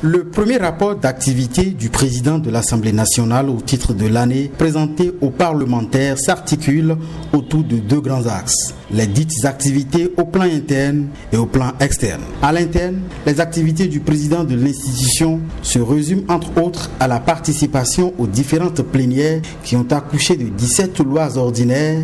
Le premier rapport d'activité du président de l'Assemblée nationale au titre de l'année présenté aux parlementaires s'articule autour de deux grands axes. Les dites activités au plan interne et au plan externe. À l'interne, les activités du président de l'institution se résument entre autres à la participation aux différentes plénières qui ont accouché de 17 lois ordinaires,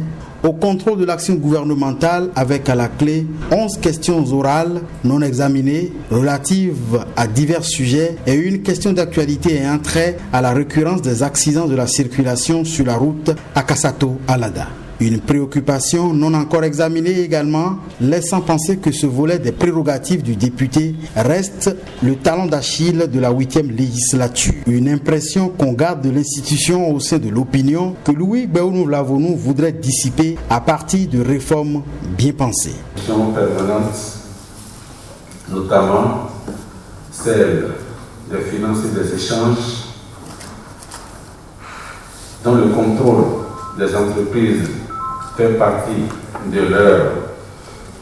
au contrôle de l'action gouvernementale avec à la clé 11 questions orales non examinées relatives à divers sujets et une question d'actualité ayant trait à la récurrence des accidents de la circulation sur la route Akasato-Alada. Une préoccupation non encore examinée également, laissant penser que ce volet des prérogatives du député reste le talon d'Achille de la 8e législature. Une impression qu'on garde de l'institution au sein de l'opinion que Louis Béounou Lavonou voudrait dissiper à partir de réformes bien pensées. Permanentes, notamment celle des finances et des échanges, dont le contrôle des entreprises fait partie de leur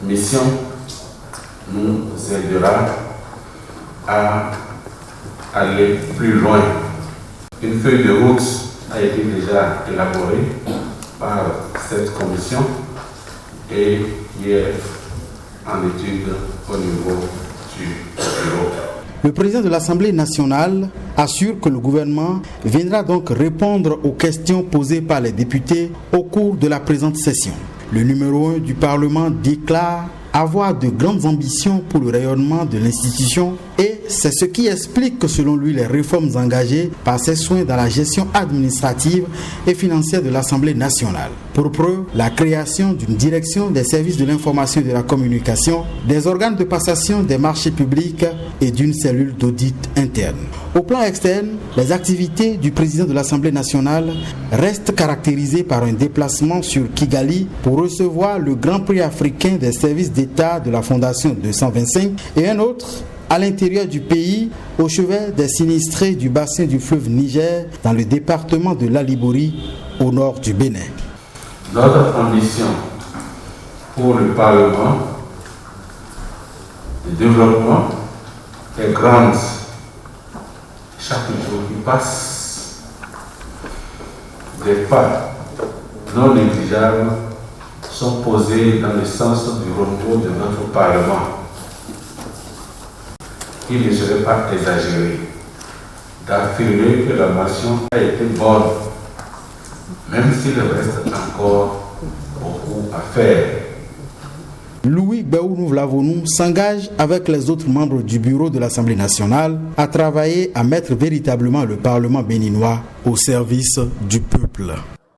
mission, nous aidera à aller plus loin. Une feuille de route a été déjà élaborée par cette commission et qui est en étude au niveau du bureau. Le président de l'Assemblée nationale assure que le gouvernement viendra donc répondre aux questions posées par les députés au cours de la présente session. Le numéro 1 du Parlement déclare avoir de grandes ambitions pour le rayonnement de l'institution et c'est ce qui explique que selon lui les réformes engagées par ses soins dans la gestion administrative et financière de l'Assemblée nationale. Pour preuve, la création d'une direction des services de l'information et de la communication, des organes de passation des marchés publics et d'une cellule d'audit interne. Au plan externe, les activités du président de l'Assemblée nationale restent caractérisées par un déplacement sur Kigali pour recevoir le Grand Prix africain des services d'État de la Fondation 225 et un autre à l'intérieur du pays, au chevet des sinistrés du bassin du fleuve Niger, dans le département de l'Alibori, au nord du Bénin. Notre ambition pour le Parlement de développement est grande. Chaque jour qui passe, des pas non négligeables sont posés dans le sens du renouveau de notre Parlement. Il ne serait pas exagéré d'affirmer que la mission a été bonne, même s'il reste encore beaucoup à faire. Louis Béounou Lavonou s'engage avec les autres membres du bureau de l'Assemblée nationale à travailler à mettre véritablement le Parlement béninois au service du peuple.